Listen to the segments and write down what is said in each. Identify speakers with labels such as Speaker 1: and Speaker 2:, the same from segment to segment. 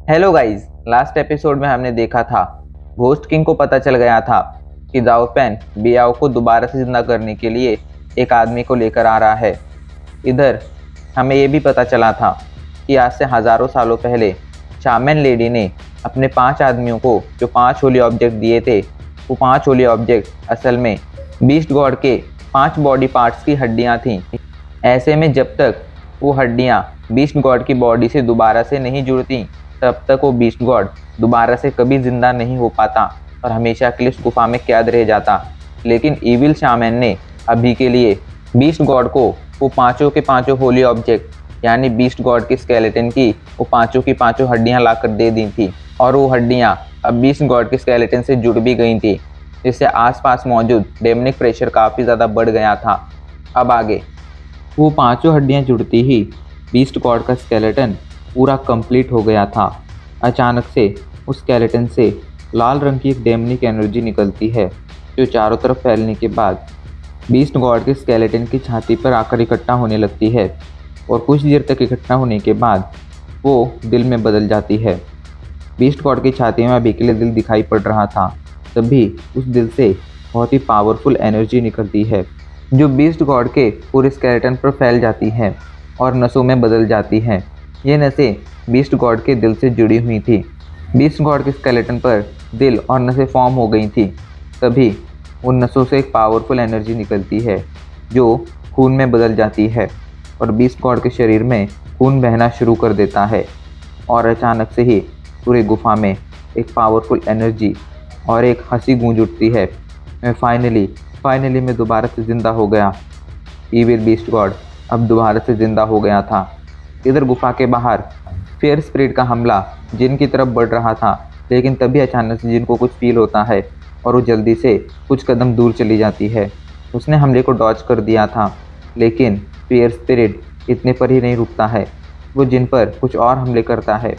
Speaker 1: Hello guys, last episode में हमने देखा था घोस्ट किंग को पता चल गया था कि दाओ पैन बियाओ को दोबारा से जिंदा करने के लिए एक आदमी को लेकर आ रहा है। इधर हमें ये भी पता चला था कि आज से हज़ारों सालों पहले शामन लेडी ने अपने 5 आदमियों को जो 5 होली ऑब्जेक्ट दिए थे, वो 5 होली ऑब्जेक्ट असल में बीस्ट गॉड के 5 बॉडी पार्ट्स की हड्डियाँ थीं। ऐसे में जब तक वो हड्डियाँ बीस्ट गॉड की बॉडी से दोबारा से नहीं जुड़ती, तब तक वो बीस्ट गॉड दोबारा से कभी जिंदा नहीं हो पाता और हमेशा के लिए उस गुफा में कैद रह जाता। लेकिन ईविल शामन ने अभी के लिए बीस्ट गॉड को वो पांचों के पांचों होली ऑब्जेक्ट यानी बीस्ट गॉड की स्केलेटन की वो पांचों की पांचों हड्डियां लाकर दे दी थी और वो हड्डियां अब बीस्ट गॉड की स्केलेटन से जुड़ भी गई थी, जिससे आसपास मौजूद डेमनिक प्रेशर काफ़ी ज़्यादा बढ़ गया था। अब आगे वो पांचों हड्डियां जुड़ती ही बीस्ट गॉड का स्केलेटन पूरा कंप्लीट हो गया था। अचानक से उस स्केलेटन से लाल रंग की एक डेमनिक एनर्जी निकलती है, जो चारों तरफ फैलने के बाद बीस्ट गॉड के स्केलेटन की छाती पर आकर इकट्ठा होने लगती है और कुछ देर तक इकट्ठा होने के बाद वो दिल में बदल जाती है। बीस्ट गॉड की छाती में अभी के लिए दिल दिखाई पड़ रहा था, तभी उस दिल से बहुत ही पावरफुल एनर्जी निकलती है, जो बीस्ट गॉड के पूरे स्केलेटन पर फैल जाती है और नसों में बदल जाती है। ये नसें बीस्ट गॉड के दिल से जुड़ी हुई थी। बीस्ट गॉड के स्केलेटन पर दिल और नसें फॉर्म हो गई थी। तभी उन नसों से एक पावरफुल एनर्जी निकलती है, जो खून में बदल जाती है और बीस्ट गॉड के शरीर में खून बहना शुरू कर देता है। और अचानक से ही पूरी गुफा में एक पावरफुल एनर्जी और एक हंसी गूंज उठती है। मैं फाइनली मैं दोबारा से ज़िंदा हो गया। ईविल बीस्ट गॉड अब दोबारा से ज़िंदा हो गया था। इधर गुफा के बाहर फेयर स्पिरिट का हमला जिन की तरफ बढ़ रहा था, लेकिन तभी अचानक से जिन को कुछ फील होता है और वो जल्दी से कुछ कदम दूर चली जाती है। उसने हमले को डॉज कर दिया था, लेकिन फेयर स्पिरिट इतने पर ही नहीं रुकता है। वो जिन पर कुछ और हमले करता है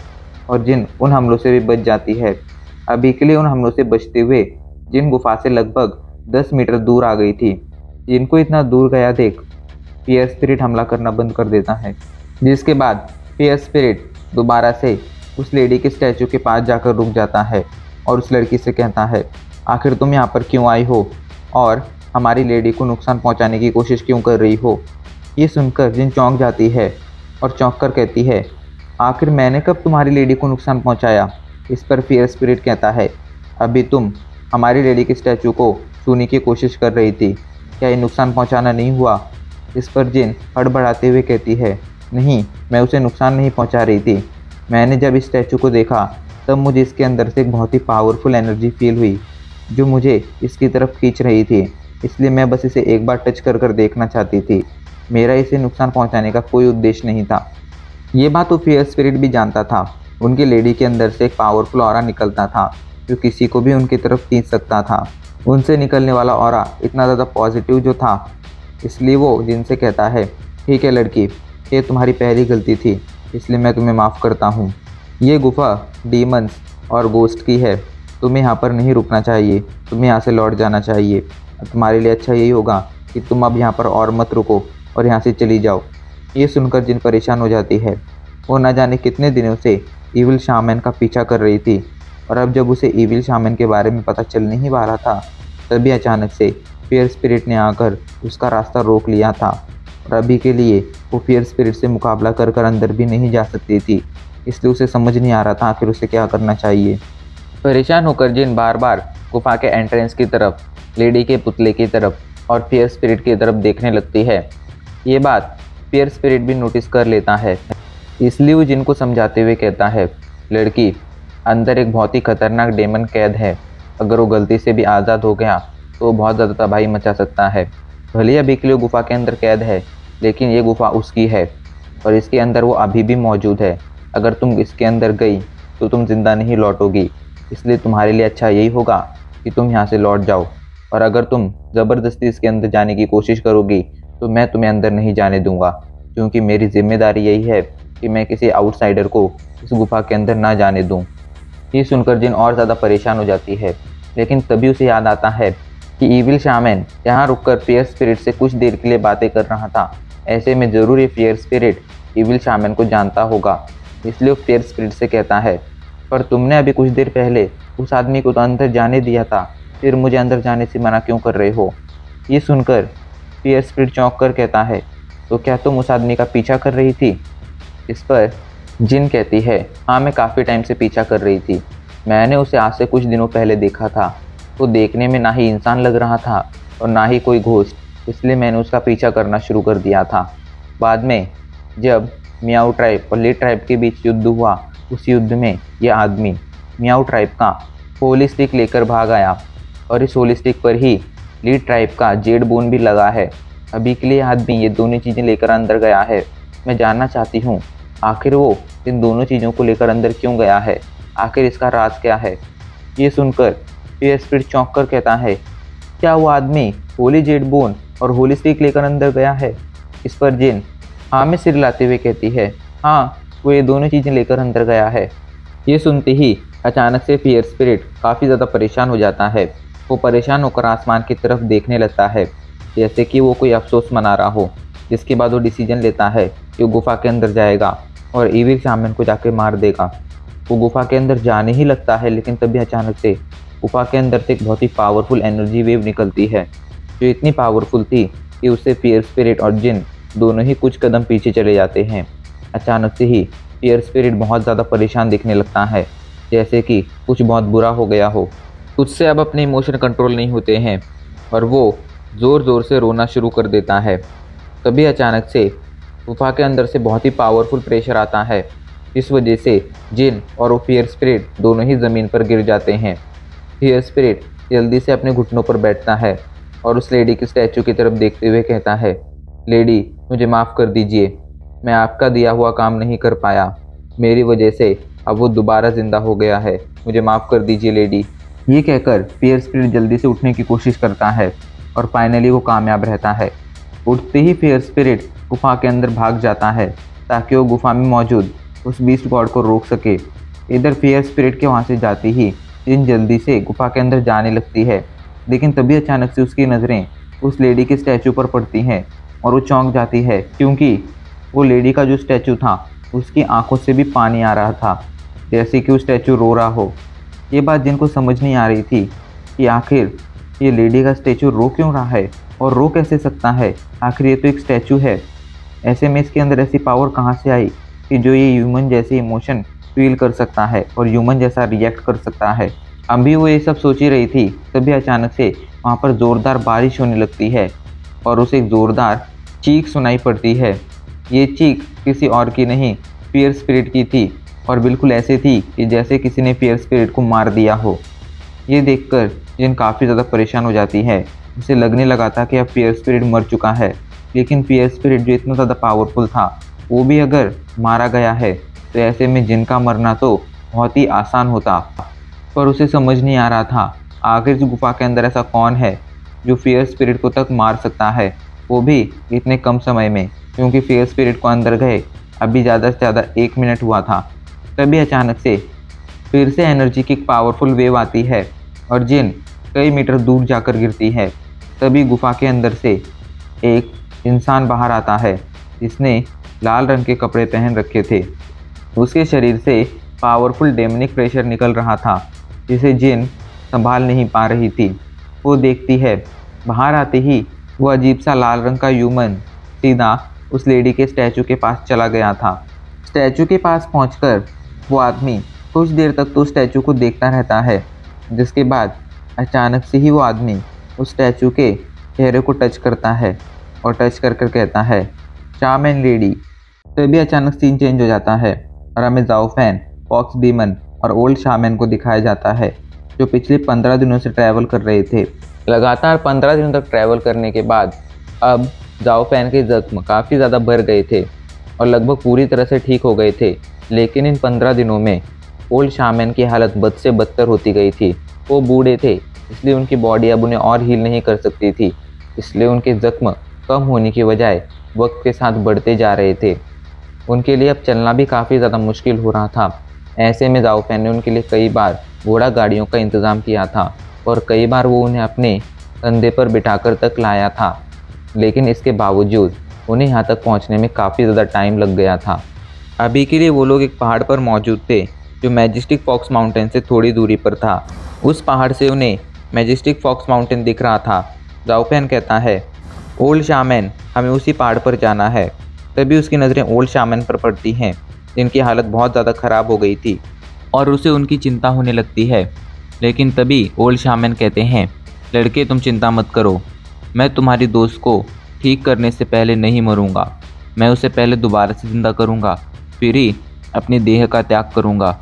Speaker 1: और जिन उन हमलों से भी बच जाती है। अभी के लिए उन हमलों से बचते हुए जिन गुफा से लगभग 10 मीटर दूर आ गई थी। जिनको इतना दूर गया देख फेयर स्पिरिट हमला करना बंद कर देता है, जिसके बाद फेयर स्पिरिट दोबारा से उस लेडी के स्टैचू के पास जाकर रुक जाता है और उस लड़की से कहता है, आखिर तुम यहाँ पर क्यों आई हो और हमारी लेडी को नुकसान पहुँचाने की कोशिश क्यों कर रही हो। ये सुनकर जिन चौंक जाती है और चौंक कर कहती है, आखिर मैंने कब तुम्हारी लेडी को नुकसान पहुँचाया। इस पर फेयर स्पिरिट कहता है, अभी तुम हमारी लेडी के स्टैचू को छूने की कोशिश कर रही थी, क्या ये नुकसान पहुँचाना नहीं हुआ। इस पर जिन हड़बड़ाते हुए कहती है, नहीं, मैं उसे नुकसान नहीं पहुंचा रही थी। मैंने जब इस स्टैचू को देखा तब मुझे इसके अंदर से एक बहुत ही पावरफुल एनर्जी फील हुई, जो मुझे इसकी तरफ खींच रही थी। इसलिए मैं बस इसे एक बार टच कर देखना चाहती थी। मेरा इसे नुकसान पहुंचाने का कोई उद्देश्य नहीं था। ये बात तो फेयर स्पिरिट भी जानता था। उनकी लेडी के अंदर से एक पावरफुल ऑरा निकलता था, जो किसी को भी उनकी तरफ खींच सकता था। उनसे निकलने वाला ऑरा इतना ज़्यादा पॉजिटिव जो था, इसलिए वो जिनसे कहता है, ठीक है लड़की, ये तुम्हारी पहली गलती थी, इसलिए मैं तुम्हें माफ़ करता हूँ। ये गुफा डीमंस और गोस्ट की है, तुम्हें यहाँ पर नहीं रुकना चाहिए, तुम्हें यहाँ से लौट जाना चाहिए। तुम्हारे लिए अच्छा यही होगा कि तुम अब यहाँ पर और मत रुको और यहाँ से चली जाओ। ये सुनकर जिन परेशान हो जाती है। वो न जाने कितने दिनों से ईविल शामन का पीछा कर रही थी और अब जब उसे ईविल शामन के बारे में पता चल नहीं पा रहा था, तभी अचानक से फेयर स्पिरिट ने आकर उसका रास्ता रोक लिया था और अभी के लिए वो फेयर स्पिरिट से मुकाबला कर अंदर भी नहीं जा सकती थी। इसलिए उसे समझ नहीं आ रहा था आखिर उसे क्या करना चाहिए। परेशान होकर जिन बार बार गुफा के एंट्रेंस की तरफ, लेडी के पुतले की तरफ और फेयर स्पिरिट की तरफ देखने लगती है। ये बात फेयर स्पिरिट भी नोटिस कर लेता है, इसलिए वो जिनको समझाते हुए कहता है, लड़की, अंदर एक बहुत ही खतरनाक डेमन कैद है। अगर वो गलती से भी आज़ाद हो गया तो बहुत ज़्यादा तबाही मचा सकता है। भले ही अभी के लिए गुफा के अंदर कैद है, लेकिन ये गुफा उसकी है और इसके अंदर वो अभी भी मौजूद है। अगर तुम इसके अंदर गई तो तुम ज़िंदा नहीं लौटोगी, इसलिए तुम्हारे लिए अच्छा यही होगा कि तुम यहाँ से लौट जाओ। और अगर तुम ज़बरदस्ती इसके अंदर जाने की कोशिश करोगी तो मैं तुम्हें अंदर नहीं जाने दूँगा, क्योंकि मेरी जिम्मेदारी यही है कि मैं किसी आउटसाइडर को इस गुफा के अंदर ना जाने दूँ। ये सुनकर जिन और ज़्यादा परेशान हो जाती है, लेकिन तभी उसे याद आता है कि ईविल शामन यहाँ रुककर फेयर स्पिरिट से कुछ देर के लिए बातें कर रहा था। ऐसे में ज़रूर ये फेयर स्पिरिट ईविल शामन को जानता होगा, इसलिए वो फेयर स्पिरिट से कहता है, पर तुमने अभी कुछ देर पहले उस आदमी को तो अंदर जाने दिया था, फिर मुझे अंदर जाने से मना क्यों कर रहे हो? ये सुनकर फियर स्पिरिट चौंक कर कहता है, तो क्या तुम उस आदमी का पीछा कर रही थी? इस पर जिन कहती है, हाँ मैं काफ़ी टाइम से पीछा कर रही थी। मैंने उसे आज से कुछ दिनों पहले देखा था। तो देखने में ना ही इंसान लग रहा था और ना ही कोई घोस्ट, इसलिए मैंने उसका पीछा करना शुरू कर दिया था। बाद में जब मियाऊ ट्राइब और लीड ट्राइब के बीच युद्ध हुआ, उस युद्ध में यह आदमी मियाऊ ट्राइब का होली स्टिक लेकर भाग आया और इस होली स्टिक पर ही लीड ट्राइब का जेड बोन भी लगा है। अभी के लिए आदमी ये दोनों चीज़ें लेकर अंदर गया है। मैं जानना चाहती हूँ आखिर वो इन दोनों चीज़ों को लेकर अंदर क्यों गया है, आखिर इसका राज क्या है? ये सुनकर फियर स्पिरिट चौंक कर कहता है, क्या वो आदमी होली जेड बोन और होली स्टिक लेकर अंदर गया है? इस पर जिन हाँ में सिर हिलाते हुए कहती है, हाँ वो ये दोनों चीज़ें लेकर अंदर गया है। ये सुनते ही अचानक से फियर स्पिरिट काफ़ी ज़्यादा परेशान हो जाता है। वो परेशान होकर आसमान की तरफ देखने लगता है, जैसे कि वो कोई अफसोस मना रहा हो। जिसके बाद वो डिसीजन लेता है कि वो गुफा के अंदर जाएगा और ईविल शामन को जाकर मार देगा। वो गुफा के अंदर जाने ही लगता है, लेकिन तभी अचानक से गुफा के अंदर से एक बहुत ही पावरफुल एनर्जी वेव निकलती है, जो इतनी पावरफुल थी कि उससे फियर स्पिरिट और जिन दोनों ही कुछ कदम पीछे चले जाते हैं। अचानक से ही फियर स्पिरिट बहुत ज़्यादा परेशान दिखने लगता है, जैसे कि कुछ बहुत बुरा हो गया हो। उससे अब अपने इमोशन कंट्रोल नहीं होते हैं और वो ज़ोर ज़ोर से रोना शुरू कर देता है। तभी अचानक से गुफा के अंदर से बहुत ही पावरफुल प्रेशर आता है। इस वजह से जिन और वो फियर स्पिरिट दोनों ही ज़मीन पर गिर जाते हैं। फियर स्पिरिट जल्दी से अपने घुटनों पर बैठता है और उस लेडी की स्टैचू की तरफ देखते हुए कहता है, लेडी मुझे माफ़ कर दीजिए, मैं आपका दिया हुआ काम नहीं कर पाया। मेरी वजह से अब वो दोबारा ज़िंदा हो गया है, मुझे माफ़ कर दीजिए लेडी। ये कहकर फियर स्पिरिट जल्दी से उठने की कोशिश करता है और फाइनली वो कामयाब रहता है। उठते ही फियर स्पिरिट गुफा के अंदर भाग जाता है ताकि वो गुफा में मौजूद उस बीस्ट गॉड को रोक सके। इधर फियर स्पिरिट के वहाँ से जाती ही जिन जल्दी से गुफा के अंदर जाने लगती है, लेकिन तभी अचानक से उसकी नज़रें उस लेडी के स्टैचू पर पड़ती हैं और वो चौंक जाती है, क्योंकि वो लेडी का जो स्टैचू था उसकी आंखों से भी पानी आ रहा था, जैसे कि वो स्टैचू रो रहा हो। ये बात जिनको समझ नहीं आ रही थी कि आखिर ये लेडी का स्टैचू रो क्यों रहा है और रो कैसे सकता है, आखिर ये तो एक स्टैचू है। ऐसे में इसके अंदर ऐसी पावर कहाँ से आई कि जो ये ह्यूमन जैसे इमोशन फील कर सकता है और ह्यूमन जैसा रिएक्ट कर सकता है। अभी वो ये सब सोच ही रही थी, तभी अचानक से वहाँ पर ज़ोरदार बारिश होने लगती है और उसे एक ज़ोरदार चीख सुनाई पड़ती है। ये चीख किसी और की नहीं, फियर स्पिरिट की थी और बिल्कुल ऐसे थी कि जैसे किसी ने फियर स्पिरिट को मार दिया हो। ये देखकर जिन काफ़ी ज़्यादा परेशान हो जाती है। उसे लगने लगा था कि अब फियर स्पिरिट मर चुका है, लेकिन फियर स्पिरिट जो इतना ज़्यादा पावरफुल था, वो भी अगर मारा गया है तो ऐसे में जिनका मरना तो बहुत ही आसान होता। पर उसे समझ नहीं आ रहा था आखिर इस गुफा के अंदर ऐसा कौन है जो फियर स्पिरिट को तक मार सकता है, वो भी इतने कम समय में, क्योंकि फियर स्पिरिट को अंदर गए अभी ज़्यादा से ज़्यादा 1 मिनट हुआ था। तभी अचानक से फिर से एनर्जी की एक पावरफुल वेव आती है और जिन कई मीटर दूर जाकर गिरती है। तभी गुफा के अंदर से एक इंसान बाहर आता है जिसने लाल रंग के कपड़े पहन रखे थे। उसके शरीर से पावरफुल डेमनिक प्रेशर निकल रहा था, जिसे जिन संभाल नहीं पा रही थी। वो देखती है, बाहर आते ही वो अजीब सा लाल रंग का ह्यूमन सीधा उस लेडी के स्टैचू के पास चला गया था। स्टैचू के पास पहुंचकर वो आदमी कुछ देर तक तो स्टैचू को देखता रहता है, जिसके बाद अचानक से ही वो आदमी उस स्टैचू के चेहरे को टच करता है और टच कर कर कहता है, शामन लेडी। तभी अचानक सीन चेंज हो जाता है और हमें जाओ फैन, फॉक्स डीमन और ओल्ड शामन को दिखाया जाता है, जो पिछले 15 दिनों से ट्रैवल कर रहे थे। लगातार 15 दिनों तक ट्रैवल करने के बाद अब जाओ फैन के जख्म काफ़ी ज़्यादा बढ़ गए थे और लगभग पूरी तरह से ठीक हो गए थे, लेकिन इन 15 दिनों में ओल्ड शामन की हालत बद से बदतर होती गई थी। वो बूढ़े थे, इसलिए उनकी बॉडी अब उन्हें और हील नहीं कर सकती थी, इसलिए उनके जख्म कम होने की बजाय वक्त के साथ बढ़ते जा रहे थे। उनके लिए अब चलना भी काफ़ी ज़्यादा मुश्किल हो रहा था। ऐसे में जाओ फैन ने उनके लिए कई बार घोड़ा गाड़ियों का इंतज़ाम किया था और कई बार वो उन्हें अपने कंधे पर बिठाकर तक लाया था, लेकिन इसके बावजूद उन्हें यहाँ तक पहुँचने में काफ़ी ज़्यादा टाइम लग गया था। अभी के लिए वो लोग एक पहाड़ पर मौजूद थे जो मैजेस्टिक फॉक्स माउंटेन से थोड़ी दूरी पर था। उस पहाड़ से उन्हें मैजेस्टिक फॉक्स माउंटेन दिख रहा था। जाओ पैन कहता है, ओल्ड शामैन, हमें उसी पहाड़ पर जाना है। तभी उसकी नज़रें ओल्ड शामैन पर पड़ती हैं, जिनकी हालत बहुत ज़्यादा ख़राब हो गई थी और उसे उनकी चिंता होने लगती है। लेकिन तभी ओल्ड शामैन कहते हैं, लड़के तुम चिंता मत करो, मैं तुम्हारी दोस्त को ठीक करने से पहले नहीं मरूंगा। मैं उसे पहले दोबारा से ज़िंदा करूंगा, फिर ही अपनी देह का त्याग करूंगा।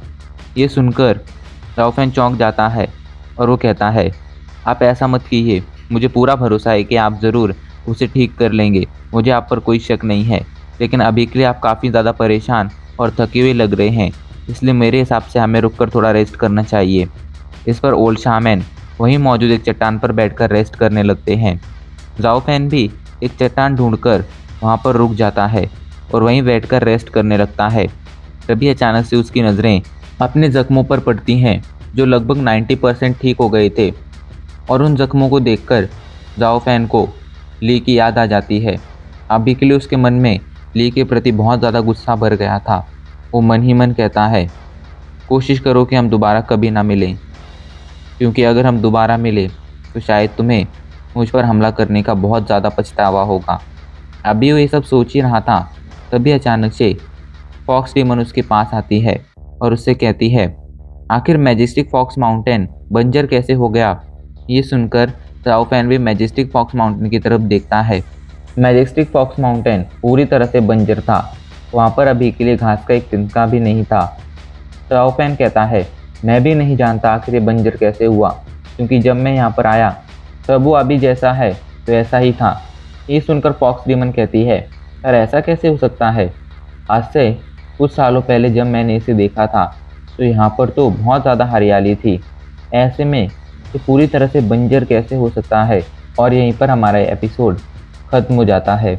Speaker 1: ये सुनकर जाओ पैन चौंक जाता है और वो कहता है, आप ऐसा मत कीजिए, मुझे पूरा भरोसा है कि आप ज़रूर उसे ठीक कर लेंगे। मुझे आप पर कोई शक नहीं है, लेकिन अभी के लिए आप काफ़ी ज़्यादा परेशान और थके हुए लग रहे हैं, इसलिए मेरे हिसाब से हमें रुककर थोड़ा रेस्ट करना चाहिए। इस पर ओल्ड शामैन वहीं मौजूद एक चट्टान पर बैठकर रेस्ट करने लगते हैं। जाओ पैन भी एक चट्टान ढूंढकर वहाँ पर रुक जाता है और वहीं बैठकर रेस्ट करने लगता है। तभी अचानक से उसकी नज़रें अपने ज़ख्मों पर पड़ती हैं, जो लगभग 90% ठीक हो गए थे। और उन ज़ख्मों को देखकर जाओ पैन को ली की याद आ जाती है। अभी के लिए उसके मन में ली के प्रति बहुत ज़्यादा गुस्सा भर गया था। वो मन ही मन कहता है, कोशिश करो कि हम दोबारा कभी ना मिलें, क्योंकि अगर हम दोबारा मिले तो शायद तुम्हें मुझ पर हमला करने का बहुत ज़्यादा पछतावा होगा। अभी वो ये सब सोच ही रहा था, तभी अचानक से फॉक्स डीमन उसके पास आती है और उससे कहती है, आखिर मैजेस्टिक फॉक्स माउंटेन बंजर कैसे हो गया। ये सुनकर जाओ पैन भी मैजेस्टिक फॉक्स माउंटेन की तरफ देखता है। मैजेस्टिक फॉक्स माउंटेन पूरी तरह से बंजर था, वहाँ पर अभी के लिए घास का एक तिनका भी नहीं था। जाओ पैन कहता है, मैं भी नहीं जानता आखिर ये बंजर कैसे हुआ, क्योंकि जब मैं यहाँ पर आया तब वो अभी जैसा है तो ऐसा ही था। ये सुनकर फॉक्स डीमन कहती है, यार ऐसा कैसे हो सकता है, आज से कुछ सालों पहले जब मैंने इसे देखा था तो यहाँ पर तो बहुत ज़्यादा हरियाली थी, ऐसे में ये पूरी तरह से बंजर कैसे हो सकता है। और यहीं पर हमारा एपिसोड ख़त्म हो जाता है।